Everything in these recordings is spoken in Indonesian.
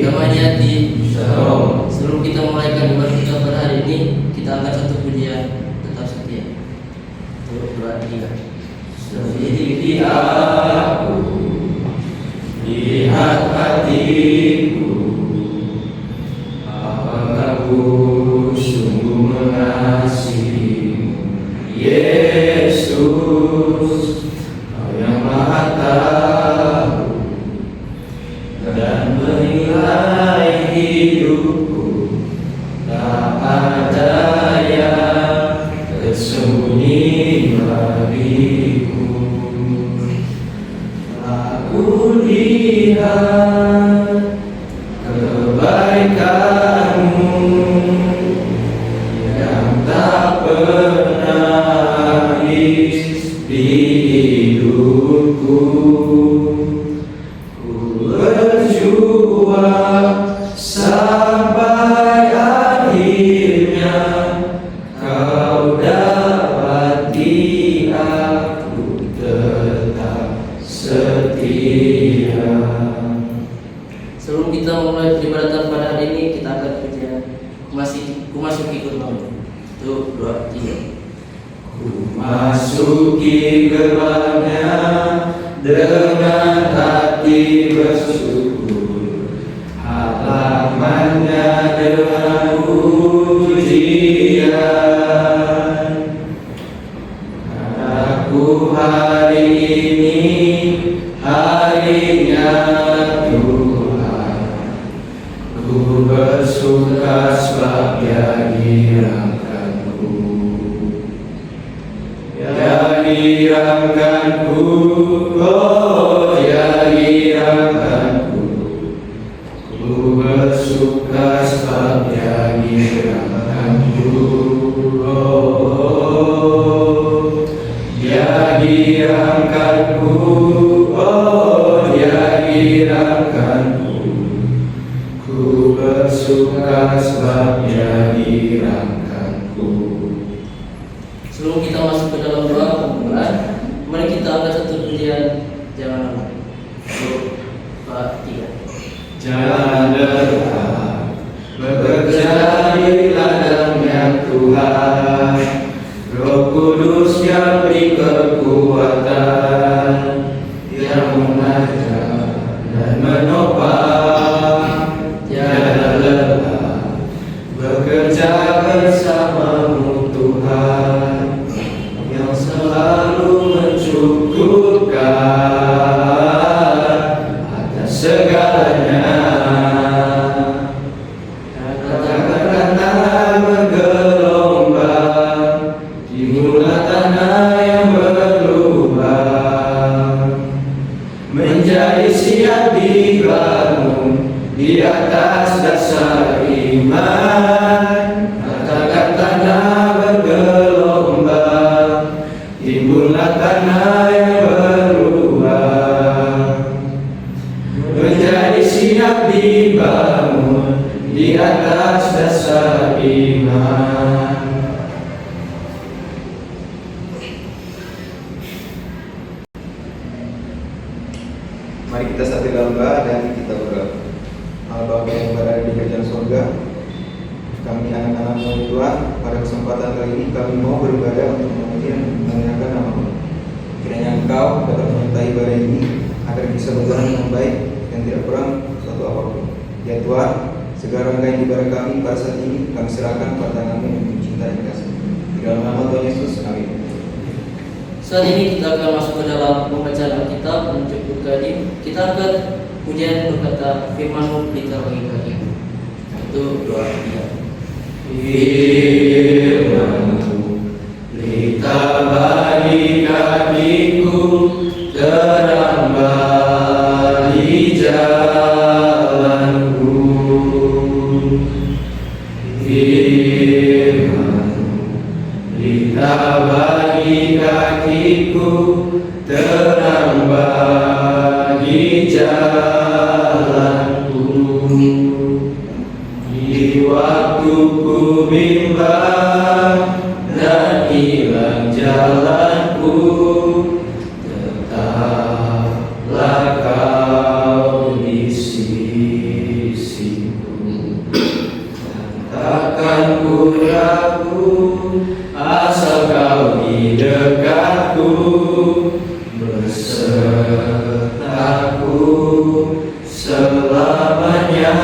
Namanya di Shalom. Sebelum kita mulai kalimat kita pada hari ini, kita angkat satu pujian tetap setia. Untuk doa dia. Selidiki aku, lihat hatiku, apakah ku sungguh mengasihimu, Yesus, Kau yang Maha Tahu dan menilai hidupku, tak ada yang tersembunyi bagiku. Aku lihat kebaikan-Mu yang tak pernah habis di hidupku. Berjuang sampai akhirnya Kau dapati aku tetap setia. Sebelum kita memulai peribadatan pada hari ini, kita akan pujian Kumasuki gerbang. Itu doa tiga. Kumasuki gerbangnya dengan hati bersyukur, halamannya dengan pujian. Aku hari ini harinya Tuhan, ku bersuka sebab Dia dirangkanku. Dia dirangkanku, oh Dia dirangkanku. Ku bersuka sebab Dia dirangkanku, oh Dia dirangkanku, oh Dia dirangkanku. Ku bersuka sebab Dia dirangkanku. Sebelum kita masuk ke dalam doa pembukaan, mari kita angkat satu pujian Jangan Lelah. Doa tiga. Jangan lelah bekerja di ladangnya Tuhan, Roh Kudus yang beri kekuatan, yang mengajar dan menopang. Tiada lelah bekerja bersamamu Tuhan, yang selalu mencukupkan atas segalanya. Kata-kata bergelombang, timbullah tanah yang berlubang, menjadi siap dibangun di atas dasar iman. Katakan tanah bergelombang, timbullah tanah yang berubah, menjadi siap dibangun di atas dasar iman. Mari kita satu dalam doa dan kita berdoa. Allah Bapa yang berada di kerajaan surga, kami anak-anak-Mu Tuhan, pada kesempatan kali ini kami mau beribadah untuk memuliakan nama-Mu. Kiranya Engkau dapat menyertai ibadah ini agar bisa berjalan dengan baik dan tidak kurang suatu apapun. Ya Tuhan, segala rangkaian ibadah kami pada saat ini kami serahkan pada tangan-Mu yang mencinta dan kasih. Di dalam nama Tuhan Yesus, amin. Saat ini kita akan masuk ke dalam pembacaan Alkitab menuju Kadim. Kita akan pujian berkata firman-Mu pelita bagi kami. Itu doa dia. Firman-Mu pelita bagi kakiku, terang bagi jalanku. Firman-Mu pelita bagi kakiku, terang bagi jalanku. Di waktu ku bimbang dan hilang jalanku, tetaplah selamanya.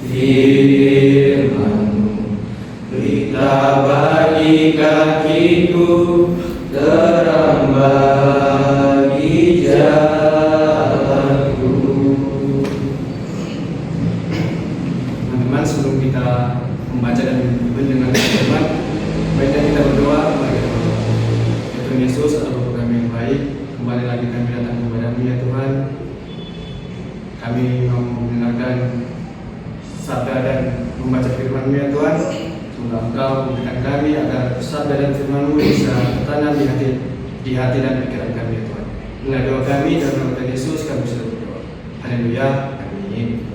Firman-Mu berita bagi kakiku, terang bagi jalanku. Teman-teman, sebelum kita membaca dan mendengar firman, baiknya kita berdoa. Mari kita berdoa. Ya Tuhan Yesus, adalah Bapa kami yang baik, kembali lagi kami datang kepada-Mu ya Tuhan. Kami mau mendengarkan sabda dan membaca firman-Mu ya Tuhan. Semoga Engkau memberikan kami agar sabda dan firman-Mu bisa tertanam di hati dan pikiran kami ya Tuhan. Inilah doa kami dalam nama Tuhan Yesus kami sudah berdoa. Haleluya. Amin.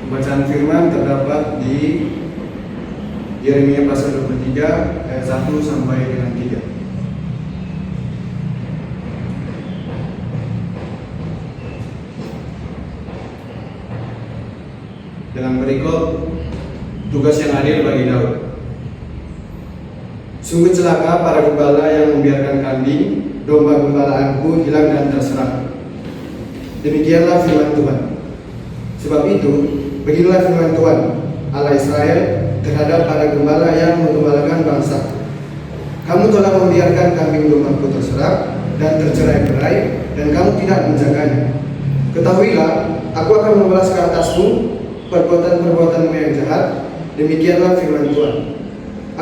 Bacaan firman terdapat di Yeremia pasal 23 ayat 1 sampai dengan 3. Dengan berikut tugas yang adil bagi Daud. Sungguh celaka para gembala yang membiarkan kambing domba gembalaanku hilang dan terserang. Demikianlah firman Tuhan. Sebab itu, beginilah firman Tuhan Allah Israel terhadap para gembala yang menggembalakan bangsa. Kamu telah membiarkan kambing dombaku terserang dan tercerai-berai, dan kamu tidak menjaganya. Ketahuilah, aku akan membalas ke atasmu perbuatan-perbuatanmu yang jahat. Demikianlah firman Tuhan.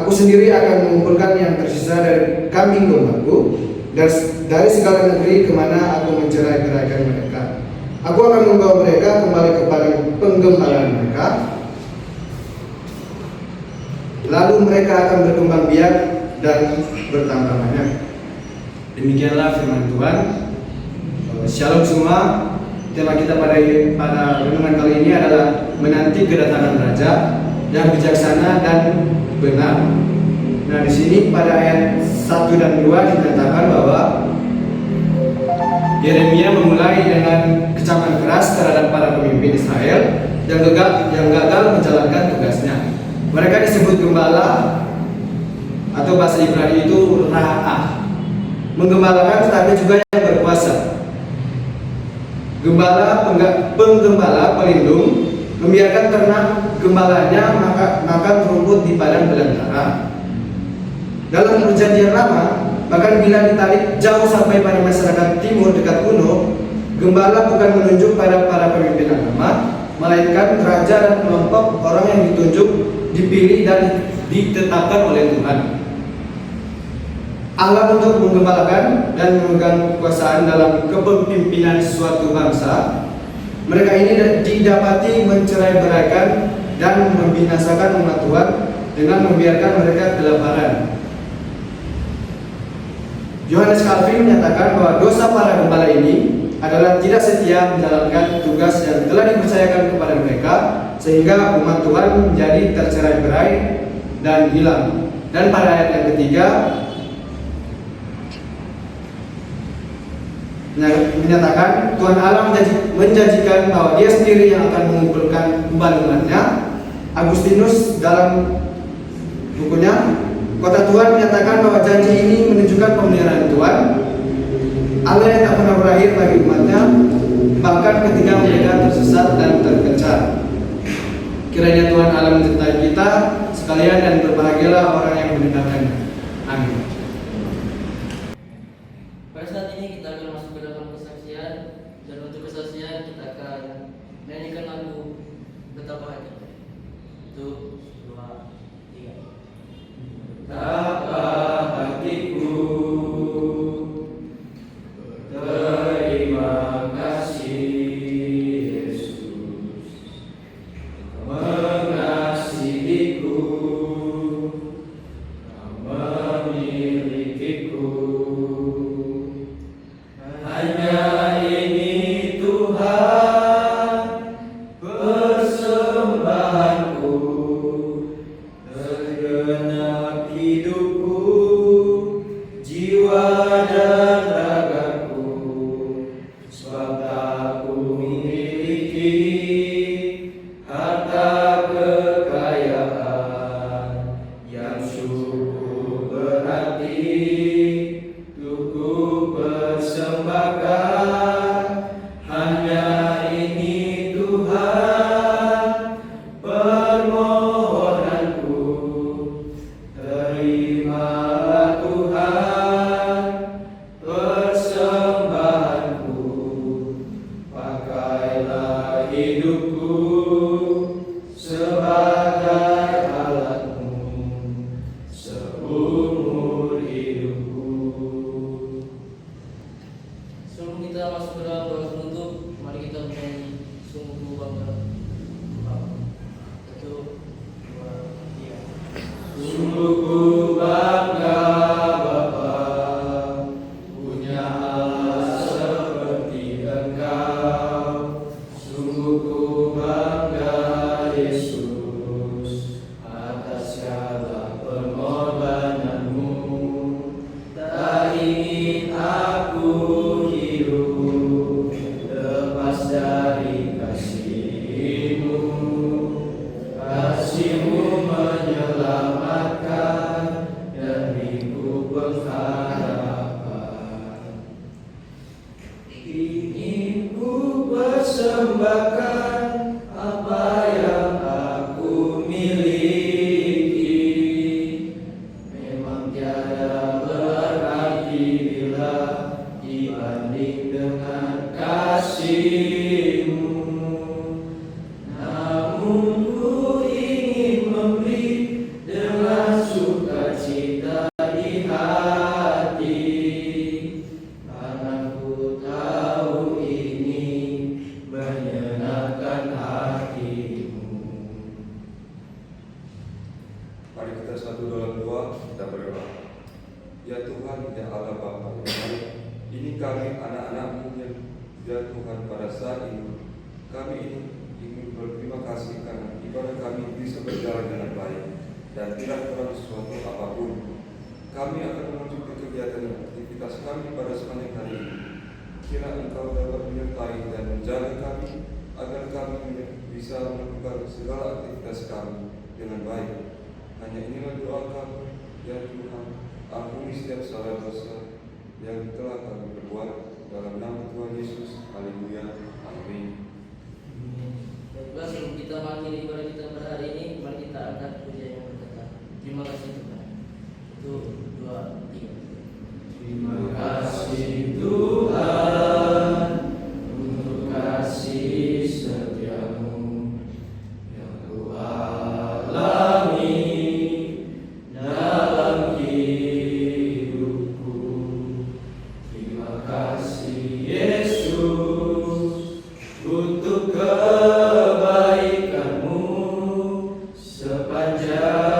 Aku sendiri akan mengumpulkan yang tersisa dari kambing dombaku dari segala negeri kemana aku mencerai-beraikan mereka. Aku akan membawa mereka kembali kepada penggembalaan mereka. Lalu mereka akan berkembang biak dan bertambah banyak. Demikianlah firman Tuhan. Shalom semua. Tema kita pada renungan kali ini adalah menanti kedatangan Raja yang bijaksana dan benar. Nah, di sini pada ayat 1 dan 2 dinyatakan bahwa Yeremia memulai dengan kecaman keras terhadap para pemimpin Israel yang gagal menjalankan tugasnya. Mereka disebut gembala atau bahasa Ibrani itu ra'ah, menggembalakan tetapi juga yang berkuasa. Penggembala pelindung membiarkan ternak gembalanya makan rumput di padang belantara. Dalam perjanjian lama, bahkan bila ditarik jauh sampai pada masyarakat timur dekat kuno, gembala bukan menunjuk pada para pemimpin agama, melainkan raja dan kelompok orang yang ditunjuk, dipilih dan ditetapkan oleh Tuhan Allah untuk menggembalakan dan memegang kekuasaan dalam kepemimpinan suatu bangsa. Mereka ini didapati mencerai-beraikan dan membinasakan umat Tuhan dengan membiarkan mereka kelaparan. Yohanes Calvin menyatakan bahwa dosa para gembala ini adalah tidak setia menjalankan tugas yang telah dipercayakan kepada mereka, sehingga umat Tuhan menjadi tercerai-berai dan hilang. Dan pada ayat yang ketiga menyatakan Tuhan Allah menjanjikan bahwa Dia sendiri yang akan mengumpulkan kembali umatnya. Agustinus dalam bukunya Kota Tuhan menyatakan bahwa janji ini menunjukkan pemeliharaan Tuhan Allah yang tak pernah berakhir bagi umatnya, bahkan ketika mereka tersesat dan terpencar. Kiranya Tuhan Allah menyertai kita sekalian dan berbahagialah orang yang mendengarkannya. Amin. Pada saat ini kita akan masuk ke dalam kesaksian, dan untuk kesaksian kita akan menyanyikan lagu Betapa Hati. 1, 2, 3. Betapa hatiku terima kasih Yesus mengasihiku, memilikiku. Hanya ini Tuhan persembahanku, Mari kita satu dalam doa, kita berdoa. Ya Tuhan, ya Allah Bapa yang baik, ini kami anak-anak-Mu yang ya Tuhan pada saat ini kami ini ingin berterima kasih karena ibadah kami bisa berjalan dengan baik dan tidak kurang sesuatu apapun. Kami akan menuju ke kegiatan dan aktivitas kami pada sepanjang hari ini. Kira Engkau dapat menyertai dan menjaga kami agar kami bisa melakukan segala aktivitas kami dengan baik. Hanya inilah doa kami, ya Tuhan, ampuni setiap salah dosa yang telah kami berbuat dalam nama Tuhan Yesus. Haleluya. Amin. Baiklah, sebelum kita mengakhiri ibadah kita pada hari ini, mari kita angkat pujian yang berkata, terima kasih Tuhan. Itu 2, 3. Terima kasih Tuhan untuk kasih setiamu yang Ku alami dalam hidupku. Terima kasih Yesus untuk kebaikan-Mu sepanjang